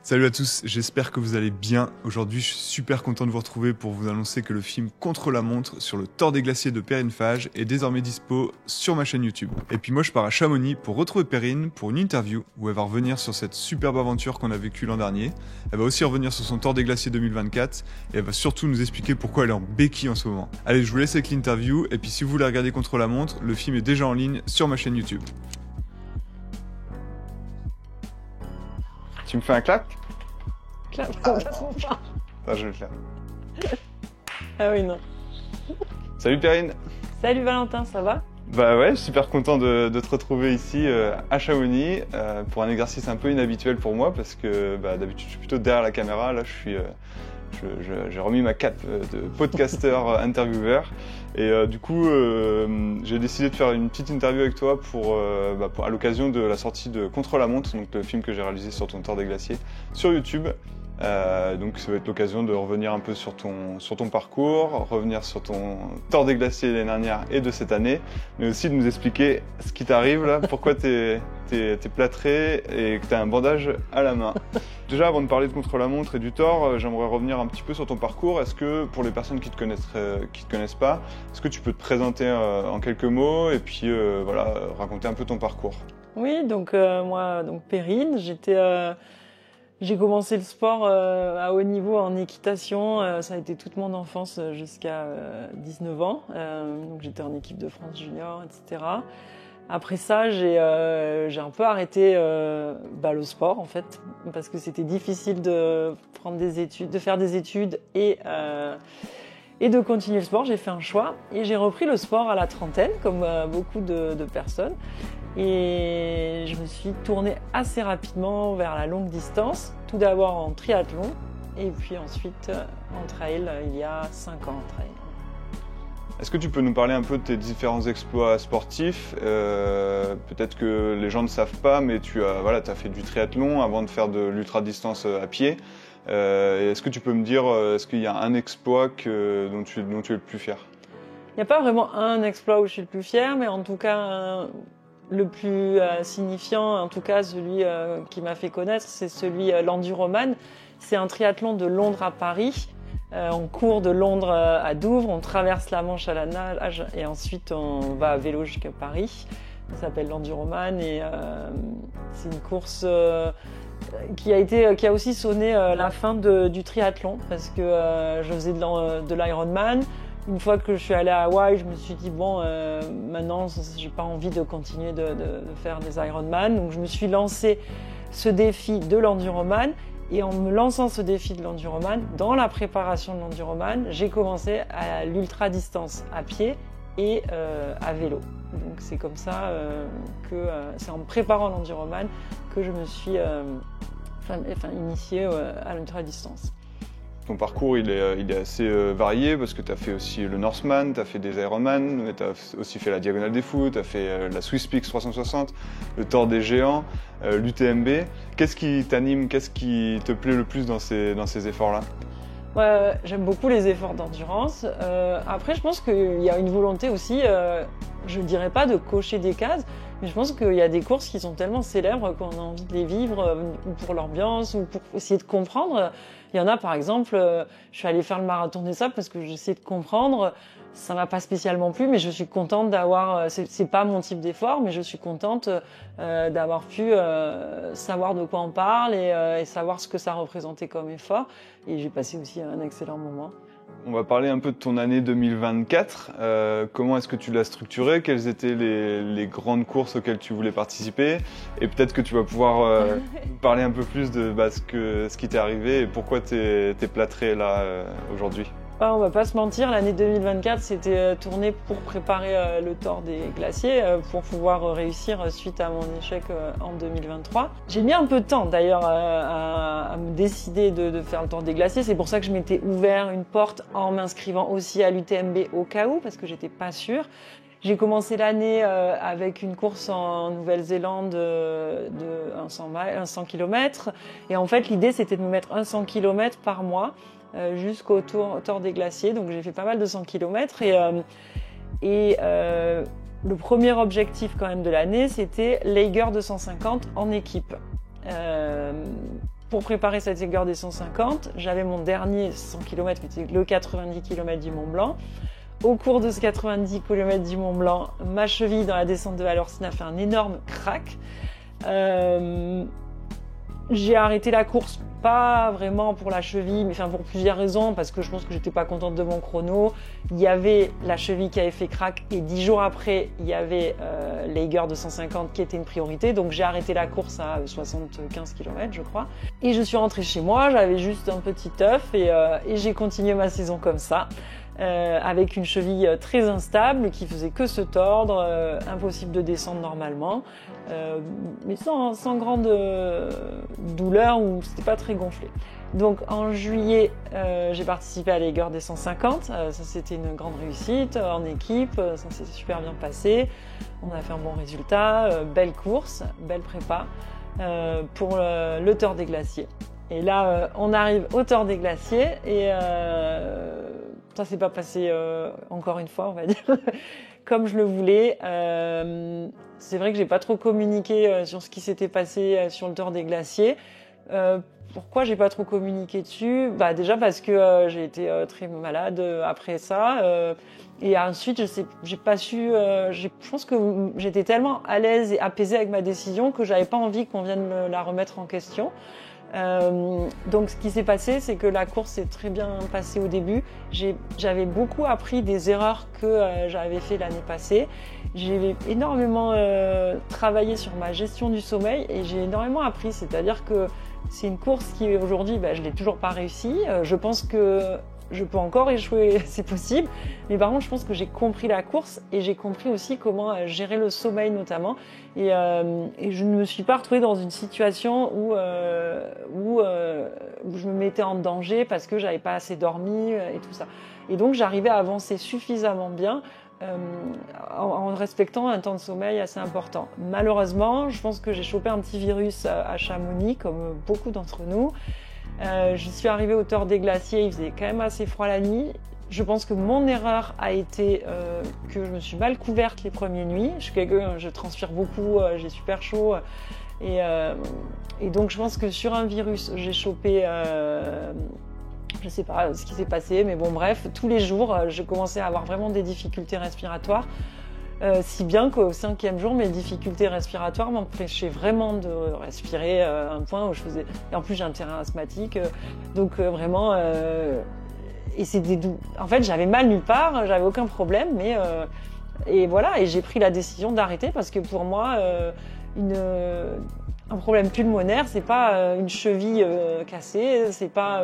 Salut à tous, j'espère que vous allez bien. Aujourd'hui, je suis super content de vous retrouver pour vous annoncer que le film Contre-la-montre sur le Thor des glaciers de Perrine Fage est désormais dispo sur ma chaîne YouTube. Et puis moi, je pars à Chamonix pour retrouver Perrine pour une interview où elle va revenir sur cette superbe aventure qu'on a vécue l'an dernier. Elle va aussi revenir sur son Thor des glaciers 2024 et elle va surtout nous expliquer pourquoi elle est en béquille en ce moment. Allez, je vous laisse avec l'interview et puis si vous voulez regarder Contre-la-montre, le film est déjà en ligne sur ma chaîne YouTube. Tu me fais un clap? Clap. Ah, je vais le faire. Ah oui, non. Salut Perrine. Salut Valentin, ça va? Bah ouais, je suis super content de te retrouver ici à Chamonix pour un exercice un peu inhabituel pour moi parce que d'habitude je suis plutôt derrière la caméra. Là, j'ai remis ma cape de podcasteur intervieweur et du coup j'ai décidé de faire une petite interview avec toi à l'occasion de la sortie de Contre-la-montre, donc le film que j'ai réalisé sur ton Thor des glaciers sur YouTube. Donc ça va être l'occasion de revenir un peu sur ton parcours, revenir sur ton Thor des glaciers l'année dernière et de cette année, mais aussi de nous expliquer ce qui t'arrive là, pourquoi t'es plâtré et que t'as un bandage à la main. Déjà, avant de parler de Contre-la-montre et du Thor, j'aimerais revenir un petit peu sur ton parcours. Est-ce que, pour les personnes qui te connaissent pas, est-ce que tu peux te présenter en quelques mots et puis raconter un peu ton parcours? Oui, donc moi, Perrine, j'ai commencé le sport à haut niveau en équitation. Ça a été toute mon enfance jusqu'à 19 ans. Donc j'étais en équipe de France junior, etc. Après ça, j'ai un peu arrêté le sport en fait, parce que c'était difficile de faire des études et de continuer le sport. J'ai fait un choix et j'ai repris le sport à la trentaine, comme beaucoup de personnes. Et je me suis tournée assez rapidement vers la longue distance, tout d'abord en triathlon et puis ensuite en trail il y a 5 ans en trail. Est-ce que tu peux nous parler un peu de tes différents exploits sportifs? Peut-être que les gens ne savent pas, mais tu as fait du triathlon avant de faire de l'ultra-distance à pied. Est-ce que tu peux me dire, est-ce qu'il y a un exploit dont tu es le plus fier? Il n'y a pas vraiment un exploit où je suis le plus fier, mais en tout cas, le plus signifiant, en tout cas celui qui m'a fait connaître, c'est celui l'Enduroman. C'est un triathlon de Londres à Paris. On court de Londres à Douvres, on traverse la Manche à la nage et ensuite on va à vélo jusqu'à Paris. Ça s'appelle l'Enduroman et c'est une course qui a aussi sonné la fin du triathlon parce que je faisais de l'Ironman. Une fois que je suis allée à Hawaï, je me suis dit maintenant j'ai pas envie de continuer de faire des Ironman, donc je me suis lancé ce défi de l'Enduroman. Et en me lançant ce défi de l'Enduroman, dans la préparation de l'Enduroman, j'ai commencé à l'ultra-distance à pied et à vélo. Donc c'est comme ça que c'est en préparant l'Enduroman que je me suis initiée à l'ultra-distance. Ton parcours il est assez varié parce que tu as fait aussi le Norseman, tu as fait des Ironman, tu as aussi fait la Diagonale des Fous, tu as fait la Swiss Peaks 360, le Thor des géants, l'UTMB. Qu'est-ce qui t'anime, qu'est-ce qui te plaît le plus dans ces efforts-là? Ouais, j'aime beaucoup les efforts d'endurance. Après, je pense qu'il y a une volonté aussi, je ne dirais pas de cocher des cases, mais je pense qu'il y a des courses qui sont tellement célèbres qu'on a envie de les vivre, ou pour l'ambiance, ou pour essayer de comprendre. Il y en a, par exemple, je suis allée faire le marathon des sables parce que j'essaie de comprendre. Ça m'a pas spécialement plu, mais je suis contente d'avoir. C'est pas mon type d'effort, mais je suis contente d'avoir pu savoir de quoi on parle et savoir ce que ça représentait comme effort. Et j'ai passé aussi un excellent moment. On va parler un peu de ton année 2024. Comment est-ce que tu l'as structurée? Quelles étaient les grandes courses auxquelles tu voulais participer? Et peut-être que tu vas pouvoir parler un peu plus de ce qui t'est arrivé et pourquoi t'es plâtré là aujourd'hui. On va pas se mentir, l'année 2024 c'était tourné pour préparer le Thor des glaciers pour pouvoir réussir suite à mon échec en 2023. J'ai mis un peu de temps d'ailleurs à me décider de faire le Thor des glaciers. C'est pour ça que je m'étais ouvert une porte en m'inscrivant aussi à l'UTMB au cas où parce que j'étais pas sûre. J'ai commencé l'année avec une course en Nouvelle-Zélande de 100 km et en fait l'idée c'était de me mettre 100 km par mois jusqu'au Thor des glaciers. Donc j'ai fait pas mal de 100 km et le premier objectif quand même de l'année c'était l'Eiger 250 en équipe. pour préparer cette Aigueur des 150, j'avais mon dernier 100 km, qui était le 90 km du Mont Blanc. Au cours de ce 90 km du Mont Blanc, ma cheville dans la descente de Valorcine a fait un énorme crack. J'ai arrêté la course, pas vraiment pour la cheville, mais enfin pour plusieurs raisons, parce que je pense que j'étais pas contente de mon chrono. Il y avait la cheville qui avait fait crack, et 10 jours après, il y avait l'Aigueur de 150 qui était une priorité. Donc j'ai arrêté la course à 75 km, je crois. Et je suis rentrée chez moi, j'avais juste un petit œuf, et j'ai continué ma saison comme ça. Avec une cheville très instable qui faisait que se tordre, impossible de descendre normalement, mais sans grande douleur ou c'était pas très gonflé. Donc en juillet, j'ai participé à l'Aigueur des 150, ça c'était une grande réussite en équipe, ça s'est super bien passé, on a fait un bon résultat, belle course, belle prépa pour l'Hauteur des Glaciers. Et là, on arrive Hauteur des Glaciers et ça s'est pas passé encore une fois, on va dire, comme je le voulais. C'est vrai que j'ai pas trop communiqué sur ce qui s'était passé sur l'Hauteur des Glaciers. Pourquoi j'ai pas trop communiqué dessus? Bah déjà parce que j'ai été très malade après ça. Et ensuite, j'ai pas su. Je pense que j'étais tellement à l'aise et apaisée avec ma décision que j'avais pas envie qu'on vienne me la remettre en question. Donc ce qui s'est passé, c'est que la course s'est très bien passée au début. J'avais beaucoup appris des erreurs que j'avais fait l'année passée. J'ai énormément travaillé sur ma gestion du sommeil et j'ai énormément appris. C'est-à-dire que c'est une course qui aujourd'hui, je l'ai toujours pas réussi. Je pense que je peux encore échouer, c'est possible. Mais par contre, je pense que j'ai compris la course et j'ai compris aussi comment gérer le sommeil notamment. Et je ne me suis pas retrouvée dans une situation où je me mettais en danger parce que j'avais pas assez dormi et tout ça. Et donc, j'arrivais à avancer suffisamment bien en respectant un temps de sommeil assez important. Malheureusement, je pense que j'ai chopé un petit virus à Chamonix, comme beaucoup d'entre nous. Je suis arrivée Hauteur des Glaciers, il faisait quand même assez froid la nuit. Je pense que mon erreur a été que je me suis mal couverte les premières nuits. Je transpire beaucoup, j'ai super chaud. Et donc je pense que sur un virus, j'ai chopé, je sais pas ce qui s'est passé, mais bon bref, tous les jours, je commençais à avoir vraiment des difficultés respiratoires. Si bien qu'au 5e jour, mes difficultés respiratoires m'empêchaient vraiment de respirer à un point où je faisais... Et en plus, j'ai un terrain asthmatique, donc vraiment... Et c'est en fait, j'avais mal nulle part, j'avais aucun problème, mais... Et voilà, et j'ai pris la décision d'arrêter parce que pour moi, un problème pulmonaire, c'est pas une cheville cassée, c'est pas...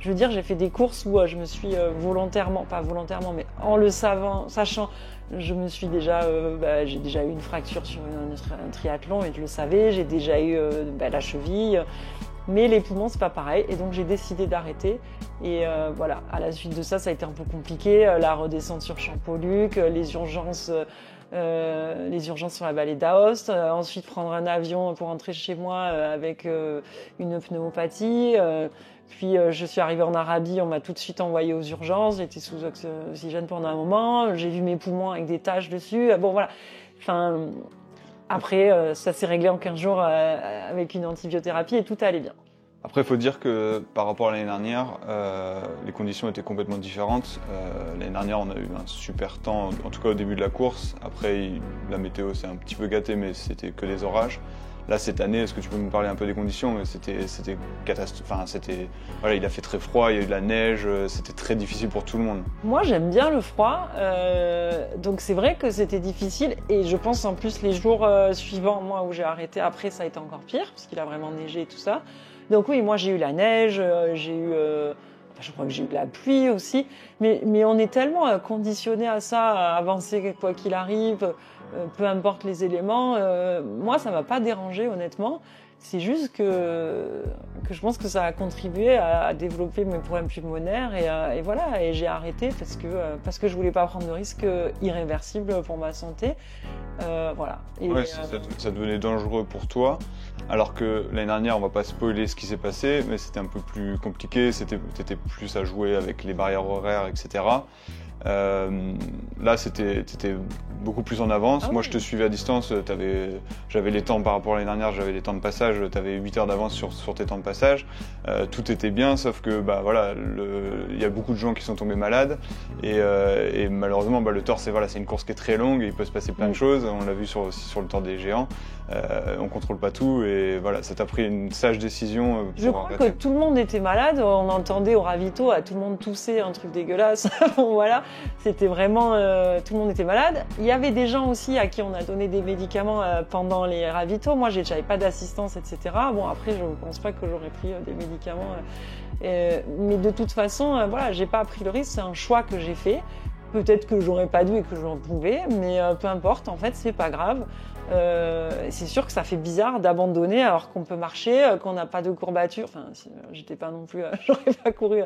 je veux dire, j'ai fait des courses où je me suis volontairement, pas volontairement, mais en le sachant, je me suis j'ai déjà eu une fracture sur un triathlon et je le savais, j'ai déjà eu la cheville, mais les poumons c'est pas pareil et donc j'ai décidé d'arrêter et voilà, à la suite de ça, ça a été un peu compliqué, la redescente sur Champoluc, les urgences sur la vallée d'Aoste, ensuite prendre un avion pour rentrer chez moi avec une pneumopathie. Puis je suis arrivée en Arabie, on m'a tout de suite envoyée aux urgences, j'étais sous oxygène pendant un moment, j'ai vu mes poumons avec des taches dessus. Bon voilà. Enfin, après, ça s'est réglé en 15 jours avec une antibiothérapie et tout allait bien. Après, il faut dire que par rapport à l'année dernière, les conditions étaient complètement différentes. L'année dernière, on a eu un super temps, en tout cas au début de la course. Après, la météo s'est un petit peu gâtée, mais c'était que des orages. Là, cette année, est-ce que tu peux me parler un peu des conditions? C'était catastrophique. Enfin, voilà, il a fait très froid, il y a eu de la neige, c'était très difficile pour tout le monde. Moi, j'aime bien le froid, donc c'est vrai que c'était difficile. Et je pense en plus les jours suivants, moi où j'ai arrêté, après ça a été encore pire parce qu'il a vraiment neigé et tout ça. Donc oui, moi j'ai eu la neige, je crois que j'ai eu de la pluie aussi. Mais on est tellement conditionné à ça, à avancer quoi qu'il arrive. Peu importe les éléments, moi ça m'a pas dérangé honnêtement. C'est juste que je pense que ça a contribué à développer mes problèmes pulmonaires et voilà. Et j'ai arrêté parce que je voulais pas prendre de risques irréversibles pour ma santé. Voilà. Et, Ouais, ça devenait dangereux pour toi. Alors que l'année dernière, on va pas spoiler ce qui s'est passé, mais c'était un peu plus compliqué. T'étais plus à jouer avec les barrières horaires, etc. Là, t'étais beaucoup plus en avance. Moi, je te suivais à distance. J'avais les temps par rapport à l'année dernière, j'avais les temps de passage. T'avais 8 heures d'avance sur tes temps de passage. Tout était bien, sauf que voilà, il y a beaucoup de gens qui sont tombés malades. Et malheureusement, le Tour, c'est une course qui est très longue et il peut se passer plein de choses. On l'a vu aussi sur le Tour des Géants. On contrôle pas tout et voilà, ça t'a pris une sage décision. Je crois que tout le monde était malade. On entendait au ravito à tout le monde tousser, un truc dégueulasse. Bon, voilà, c'était vraiment tout le monde était malade. Il y avait des gens aussi à qui on a donné des médicaments pendant les ravitaux. Moi, j'avais pas d'assistance, etc. Bon, après, je pense pas que j'aurais pris des médicaments. Mais de toute façon, voilà, j'ai pas pris le risque. C'est un choix que j'ai fait. Peut-être que j'aurais pas dû et que j'en pouvais, mais peu importe. En fait, c'est pas grave. C'est sûr que ça fait bizarre d'abandonner alors qu'on peut marcher, qu'on n'a pas de courbature. Enfin, j'étais pas non plus, j'aurais pas couru.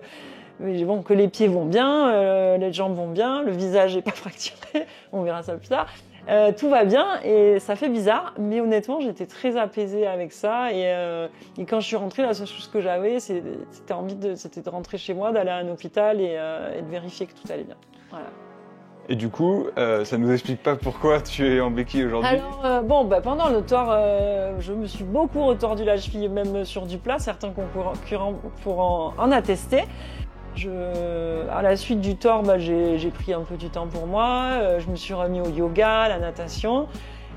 Mais bon, que les pieds vont bien, les jambes vont bien, le visage est pas fracturé. On verra ça plus tard. Tout va bien et ça fait bizarre, mais honnêtement, j'étais très apaisée avec ça. Et quand je suis rentrée, la seule chose que j'avais, c'était de rentrer chez moi, d'aller à un hôpital et de vérifier que tout allait bien. Voilà. Et du coup, ça nous explique pas pourquoi tu es en béquille aujourd'hui. Alors, pendant le Tour, je me suis beaucoup retordu la cheville, même sur du plat. Certains concurrents pourront en attester. À la suite du Tour, j'ai pris un peu du temps pour moi. Je me suis remis au yoga, à la natation.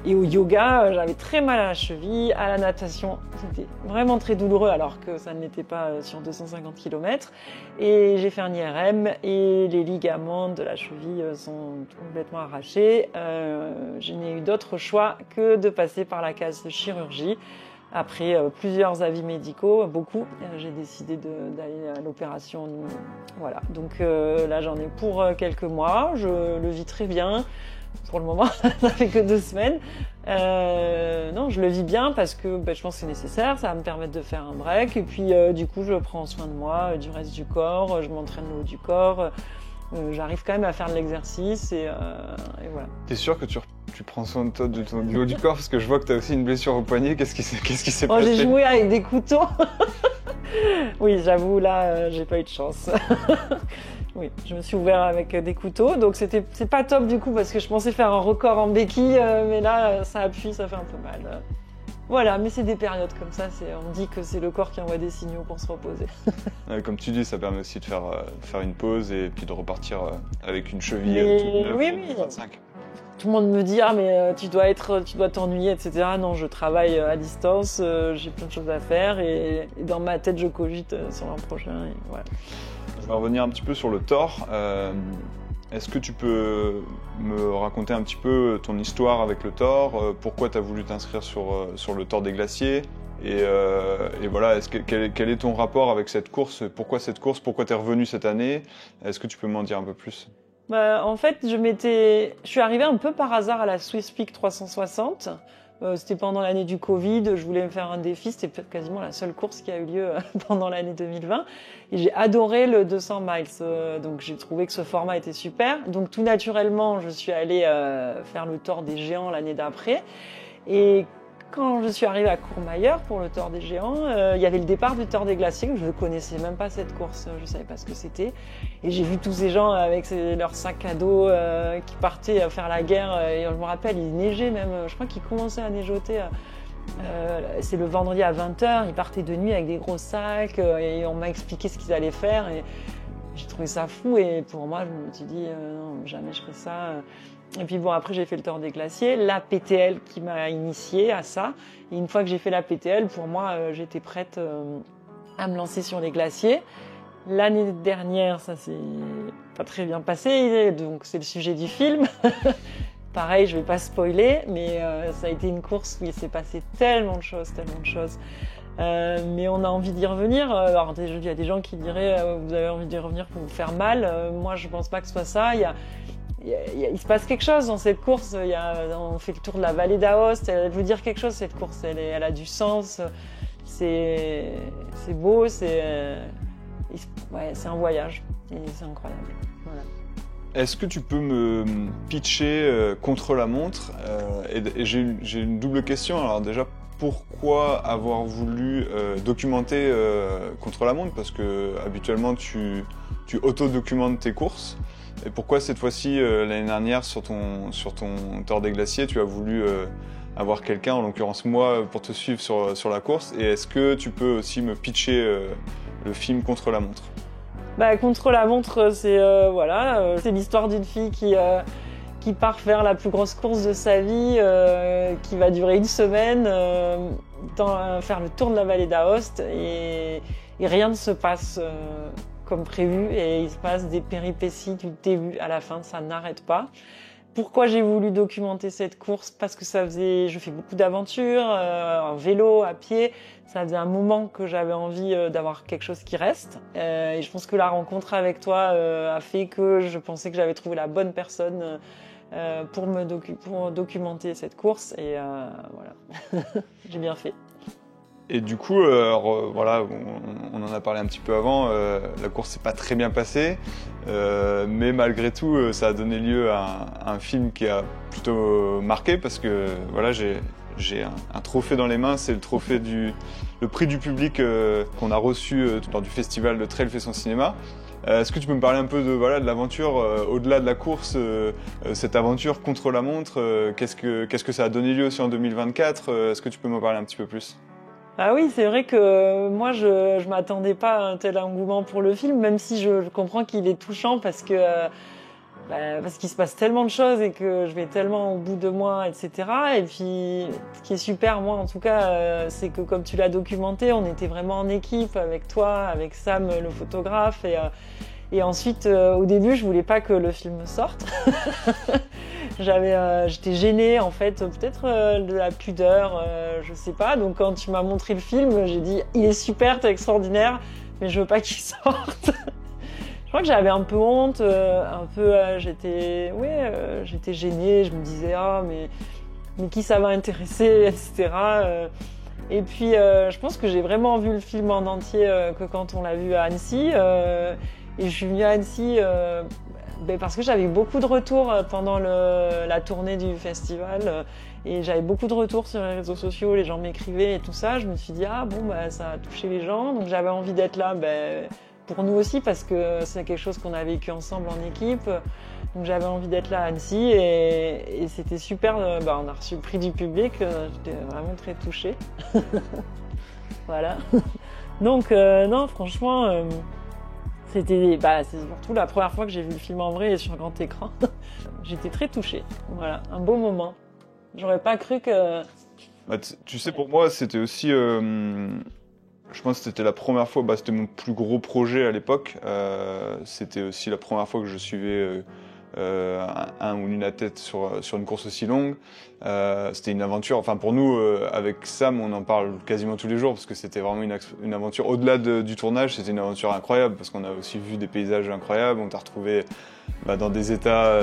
Et au yoga, j'avais très mal à la cheville. À la natation, c'était vraiment très douloureux alors que ça ne l'était pas sur 250 km. Et j'ai fait un IRM et les ligaments de la cheville sont complètement arrachés. Je n'ai eu d'autre choix que de passer par la case de chirurgie. Après plusieurs avis médicaux, beaucoup, j'ai décidé d'aller à l'opération. Voilà. Donc là, j'en ai pour quelques mois. Je le vis très bien. Pour le moment, ça fait que 2 semaines. Non, je le vis bien parce que je pense que c'est nécessaire. Ça va me permettre de faire un break. Et puis, du coup, je prends soin de moi, du reste du corps. Je m'entraîne le haut du corps. J'arrive quand même à faire de l'exercice et voilà. T'es sûr que tu prends soin de toi, du haut du corps? Parce que je vois que t'as aussi une blessure au poignet. Qu'est-ce qui s'est passé? J'ai joué avec des couteaux. Oui, j'avoue, là, j'ai pas eu de chance. Oui, je me suis ouvert avec des couteaux, donc c'est pas top du coup parce que je pensais faire un record en béquille, mais là ça appuie, ça fait un peu mal. Voilà, mais c'est des périodes comme ça, on dit que c'est le corps qui envoie des signaux pour se reposer. Comme tu dis, ça permet aussi de faire une pause et puis de repartir avec une cheville toute neuve. Oui. 25. Tout le monde me dit mais tu dois t'ennuyer, etc. Non, je travaille à distance, j'ai plein de choses à faire et dans ma tête je cogite sur l'an prochain. Et voilà. Je vais revenir un petit peu sur le Tour. Est-ce que tu peux me raconter un petit peu ton histoire avec le Tour? Pourquoi tu as voulu t'inscrire sur le Tour des Glaciers? Et voilà, quel est ton rapport avec cette course? Pourquoi cette course? Pourquoi tu es revenu cette année? Est-ce que tu peux m'en dire un peu plus? En fait, je suis arrivée un peu par hasard à la Swiss Peak 360. C'était pendant l'année du Covid, je voulais me faire un défi, c'était peut-être quasiment la seule course qui a eu lieu pendant l'année 2020. Et j'ai adoré le 200 miles, donc j'ai trouvé que ce format était super. Donc tout naturellement, je suis allée faire le Tour des Géants l'année d'après. Et quand je suis arrivée à Courmayeur pour le Tour des Géants, il y avait le départ du Tour des Glaciers. Je ne connaissais même pas cette course, je ne savais pas ce que c'était. Et j'ai vu tous ces gens avec leurs sacs à dos qui partaient faire la guerre. Et je me rappelle, il neigeait même, je crois qu'il commençait à neigeoter. C'est le vendredi à 20h, ils partaient de nuit avec des gros sacs et on m'a expliqué ce qu'ils allaient faire. Et j'ai trouvé ça fou et pour moi, je me suis dit, non, jamais je ferai ça. Et puis bon, après j'ai fait le Tour des Glaciers, la PTL qui m'a initiée à ça. Et une fois que j'ai fait la PTL, pour moi, j'étais prête à me lancer sur les glaciers. L'année dernière, ça s'est pas très bien passé, donc c'est le sujet du film. Pareil, je vais pas spoiler, mais ça a été une course où il s'est passé tellement de choses. Mais on a envie d'y revenir. Alors, il y a des gens qui diraient vous avez envie d'y revenir pour vous faire mal. Moi, je pense pas que ce soit ça. Il se passe quelque chose dans cette course. On fait le tour de la vallée d'Aoste. Elle veut dire quelque chose, cette course. Elle a du sens. C'est beau. C'est un voyage. Et c'est incroyable. Voilà. Est-ce que tu peux me pitcher contre-la-montre et j'ai une double question. Alors déjà, pourquoi avoir voulu documenter contre-la-montre? Parce que habituellement, tu auto-documentes tes courses. Et pourquoi cette fois-ci, l'année dernière, sur ton Tour des Glaciers, tu as voulu avoir quelqu'un, en l'occurrence moi, pour te suivre sur la course? Et est-ce que tu peux aussi me pitcher le film Contre-la-montre? Bah, contre-la-montre, c'est c'est l'histoire d'une fille qui part faire la plus grosse course de sa vie, qui va durer une semaine, faire le tour de la vallée d'Aoste, et rien ne se passe comme prévu, et il se passe des péripéties du début à la fin, ça n'arrête pas. Pourquoi j'ai voulu documenter cette course? Parce que je fais beaucoup d'aventures, en vélo, à pied. Ça faisait un moment que j'avais envie d'avoir quelque chose qui reste. Et je pense que la rencontre avec toi a fait que je pensais que j'avais trouvé la bonne personne pour documenter cette course. Et voilà, j'ai bien fait. Et du coup, voilà, on en a parlé un petit peu avant, la course s'est pas très bien passée, mais malgré tout, ça a donné lieu à un film qui a plutôt marqué, parce que voilà, j'ai un trophée dans les mains, c'est le prix du public qu'on a reçu lors du festival de Trail fait son cinéma. Est-ce que tu peux me parler un peu de l'aventure, au-delà de la course, cette aventure contre la montre, qu'est-ce que ça a donné lieu aussi en 2024? Est-ce que tu peux m'en parler un petit peu plus? Ah oui, c'est vrai que moi, je m'attendais pas à un tel engouement pour le film, même si je comprends qu'il est touchant parce qu'il se passe tellement de choses et que je vais tellement au bout de moi, etc. Et puis, ce qui est super, moi en tout cas, c'est que comme tu l'as documenté, on était vraiment en équipe avec toi, avec Sam, le photographe, et ensuite, au début, je voulais pas que le film sorte. J'étais gênée, en fait, peut-être de la pudeur, je sais pas. Donc, quand tu m'as montré le film, j'ai dit, il est super, t'es extraordinaire, mais je veux pas qu'il sorte. Je crois que j'avais un peu honte, j'étais gênée. Je me disais, mais qui ça va intéresser, etc. Et puis, je pense que j'ai vraiment vu le film en entier que quand on l'a vu à Annecy. Et je suis venue à Annecy parce que j'avais beaucoup de retours pendant la tournée du festival. Et j'avais beaucoup de retours sur les réseaux sociaux, les gens m'écrivaient et tout ça. Je me suis dit, ça a touché les gens. Donc j'avais envie d'être là pour nous aussi, parce que c'est quelque chose qu'on a vécu ensemble en équipe. Donc j'avais envie d'être là à Annecy et c'était super. On a reçu le prix du public. J'étais vraiment très touchée. Voilà. Donc non, franchement... c'est surtout la première fois que j'ai vu le film en vrai et sur grand écran. J'étais très touchée. Voilà, un beau moment. J'aurais pas cru que... Tu sais, pour moi, c'était aussi... je pense que c'était la première fois, c'était mon plus gros projet à l'époque. C'était aussi la première fois que je suivais un ou une athlète sur une course aussi longue. C'était une aventure, enfin pour nous, avec Sam, on en parle quasiment tous les jours, parce que c'était vraiment une aventure au-delà du tournage. C'était une aventure incroyable, parce qu'on a aussi vu des paysages incroyables. On t'a retrouvé dans des états,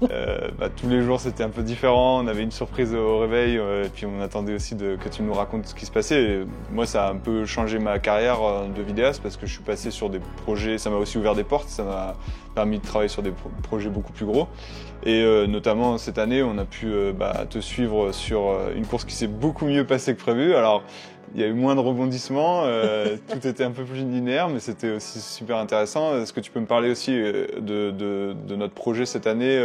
tous les jours c'était un peu différent. On avait une surprise au réveil, et puis on attendait aussi que tu nous racontes ce qui se passait. Et moi, ça a un peu changé ma carrière de vidéaste, parce que je suis passé sur des projets, ça m'a aussi ouvert des portes, ça m'a permis de travailler sur des projets beaucoup plus gros. Et notamment cette année, on a pu te suivre sur une course qui s'est beaucoup mieux passée que prévu. Alors, il y a eu moins de rebondissements, tout était un peu plus linéaire, mais c'était aussi super intéressant. Est-ce que tu peux me parler aussi de notre projet cette année?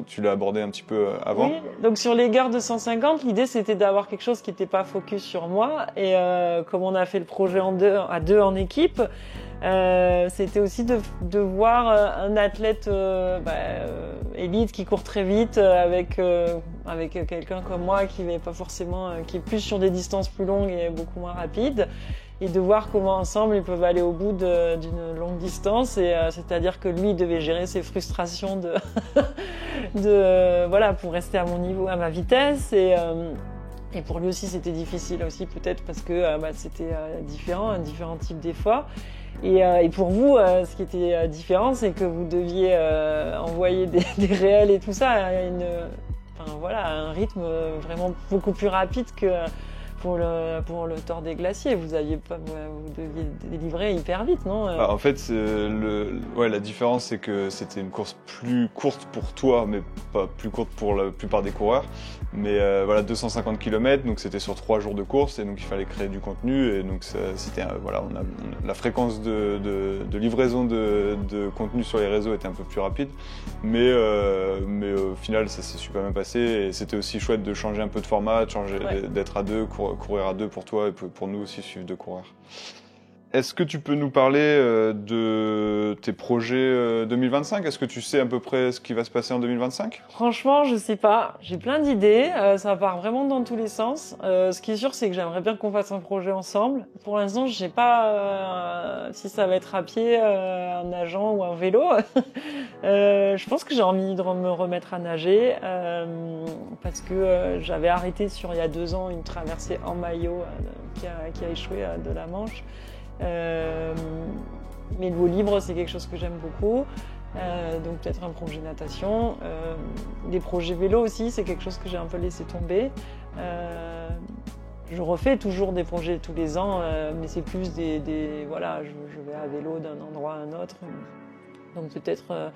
Tu l'as abordé un petit peu avant. Oui, donc sur les Gare 250, l'idée c'était d'avoir quelque chose qui n'était pas focus sur moi. Et comme on a fait le projet à deux en équipe, c'était aussi de voir un athlète élite qui court très vite avec quelqu'un comme moi qui n'est pas forcément, qui est plus sur des distances plus longues et beaucoup moins rapides, et de voir comment ensemble ils peuvent aller au bout d'une longue distance. Et c'est-à-dire que lui il devait gérer ses frustrations pour rester à mon niveau, à ma vitesse, et pour lui aussi c'était difficile aussi, peut-être parce que c'était différent, un différent type d'effort. Et pour vous, ce qui était différent, c'est que vous deviez envoyer des réels et tout ça à un rythme vraiment beaucoup plus rapide que pour le Tour des Glaciers. Vous deviez délivrer hyper vite, non? Bah, en fait, la différence, c'est que c'était une course plus courte pour toi, mais pas plus courte pour la plupart des coureurs. Mais 250 km, donc c'était sur 3 jours de course, et donc il fallait créer du contenu. Et donc la fréquence de livraison de contenu sur les réseaux était un peu plus rapide. Mais au final, ça s'est super bien passé. Et c'était aussi chouette de changer un peu de format, d'être à deux, courir à deux pour toi et pour nous aussi suivre 2 coureurs. Est-ce que tu peux nous parler de tes projets 2025 ? Est-ce que tu sais à peu près ce qui va se passer en 2025 ? Franchement, je sais pas. J'ai plein d'idées. Ça part vraiment dans tous les sens. Ce qui est sûr, c'est que j'aimerais bien qu'on fasse un projet ensemble. Pour l'instant, je sais pas si ça va être à pied, en nageant ou en vélo. Je pense que j'ai envie de me remettre à nager parce que j'avais arrêté il y a 2 ans une traversée en maillot qui a échoué de la Manche. Mais le l'eau libre, c'est quelque chose que j'aime beaucoup. Donc peut-être un projet natation. Des projets vélo aussi, c'est quelque chose que j'ai un peu laissé tomber. Je refais toujours des projets tous les ans, mais c'est plus je vais à vélo d'un endroit à un autre. Donc peut-être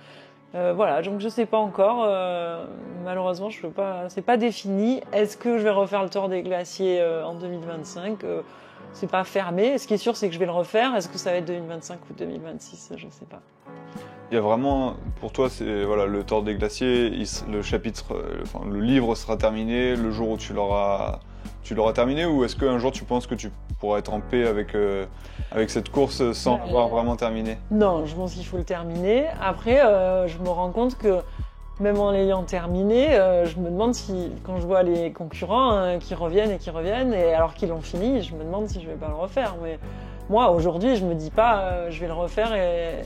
donc je sais pas encore. Malheureusement, je peux pas. C'est pas défini. Est-ce que je vais refaire le Tour des Glaciers en 2025 ? C'est pas fermé. Ce qui est sûr, c'est que je vais le refaire. Est-ce que ça va être 2025 ou 2026 ? Je sais pas. Il y a vraiment, pour toi, c'est le Tour des Glaciers. Le livre sera terminé le jour où tu l'auras terminé, ou est-ce qu'un jour tu penses que tu pourras être en paix avec cette course sans l'avoir vraiment terminé ? Non, je pense qu'il faut le terminer. Après, je me rends compte que même en l'ayant terminé, je me demande si, quand je vois les concurrents qui reviennent, et alors qu'ils l'ont fini, je me demande si je vais pas le refaire. Mais moi, aujourd'hui, je me dis pas, je vais le refaire et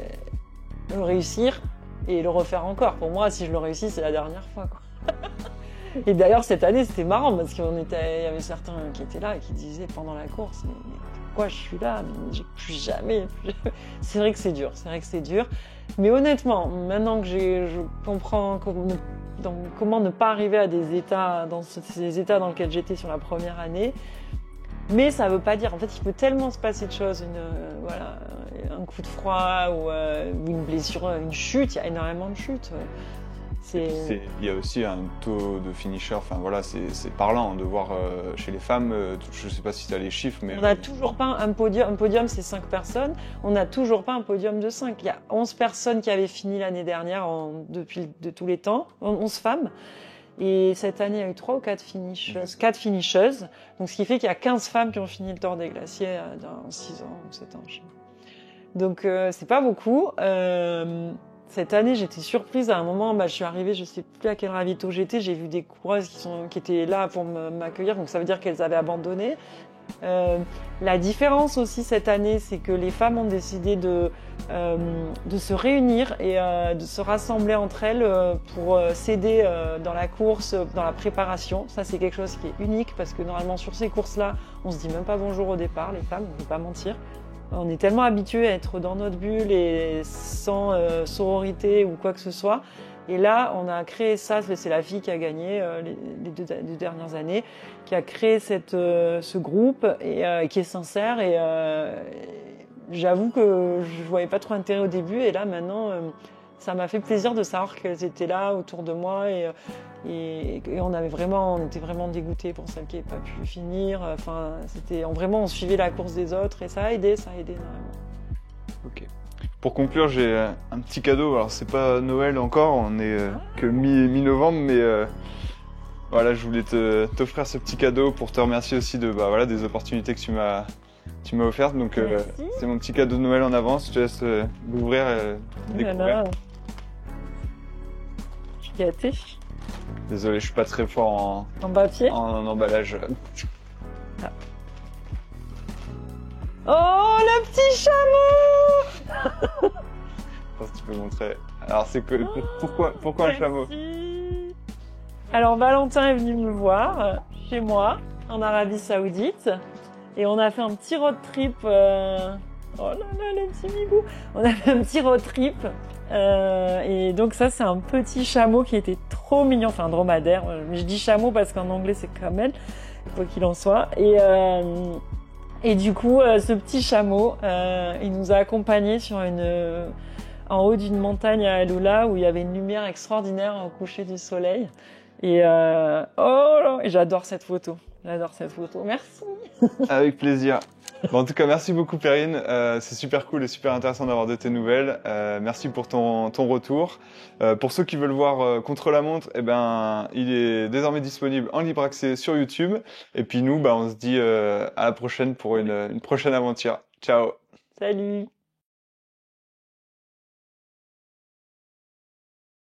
le réussir et le refaire encore. Pour moi, si je le réussis, c'est la dernière fois, quoi. Et d'ailleurs, cette année, c'était marrant parce qu'il y avait certains qui étaient là et qui disaient pendant la course, mais pourquoi je suis là ? Mais j'ai plus jamais. C'est vrai que c'est dur. Mais honnêtement, maintenant que je comprends comment ne pas arriver à ces états dans lesquels j'étais sur la première année, mais ça veut pas dire. En fait, il peut tellement se passer de choses, un coup de froid ou une blessure, une chute. Il y a énormément de chutes. Il y a aussi un taux de finisher, c'est parlant de voir chez les femmes, je ne sais pas si tu as les chiffres, mais... On n'a toujours pas un podium c'est 5 personnes, on n'a toujours pas un podium de 5. Il y a 11 personnes qui avaient fini l'année dernière de tous les temps, 11 femmes, et cette année il y a eu 3 ou 4 finisheuses, donc ce qui fait qu'il y a 15 femmes qui ont fini le Tour des Glaciers dans 6 ans ou 7 ans. Donc c'est pas beaucoup. Cette année, j'étais surprise. À un moment, je suis arrivée, je sais plus à quel ravito j'étais. J'ai vu des coureuses qui étaient là pour m'accueillir. Donc ça veut dire qu'elles avaient abandonné. La différence aussi cette année, c'est que les femmes ont décidé de se réunir et de se rassembler entre elles pour s'aider dans la course, dans la préparation. Ça, c'est quelque chose qui est unique parce que normalement, sur ces courses-là, on se dit même pas bonjour au départ, les femmes, on ne peut pas mentir. On est tellement habitués à être dans notre bulle et sans sororité ou quoi que ce soit. Et là, on a créé ça, c'est la fille qui a gagné les deux dernières années, qui a créé ce groupe et qui est sincère. Et j'avoue que je voyais pas trop intérêt au début. Et là, maintenant, ça m'a fait plaisir de savoir qu'elles étaient là autour de moi. Et on était vraiment dégoûtés pour celles qui n'avaient pas pu finir. On suivait la course des autres et ça a aidé énormément. Ok. Pour conclure, j'ai un petit cadeau. Alors c'est pas Noël encore, on est que mi-novembre, mais je voulais t'offrir ce petit cadeau pour te remercier aussi des opportunités que tu m'as offertes. Donc c'est mon petit cadeau de Noël en avance. Je te laisse l'ouvrir et découvrir. Je suis gâtée. Désolé, je suis pas très fort en papier, en emballage. Ah. Oh, le petit chameau. Je pense que tu peux montrer. Alors pourquoi un chameau ? Alors Valentin est venu me voir chez moi en Arabie Saoudite et on a fait un petit road trip. Oh là là, le petit migou. On a fait un petit road trip. Et donc ça, c'est un petit chameau qui était trop mignon, enfin un dromadaire. Je dis chameau parce qu'en anglais c'est camel. quoi qu'il en soit. Et du coup, ce petit chameau, il nous a accompagnés en haut d'une montagne à Alula où il y avait une lumière extraordinaire au coucher du soleil. Et j'adore cette photo. Merci. Avec plaisir. Bon, en tout cas, merci beaucoup Perrine. C'est super cool et super intéressant d'avoir de tes nouvelles. Merci pour ton retour. Pour ceux qui veulent voir Contre-la-montre, eh ben, il est désormais disponible en libre accès sur YouTube. Et puis nous, on se dit à la prochaine pour une prochaine aventure. Ciao. Salut.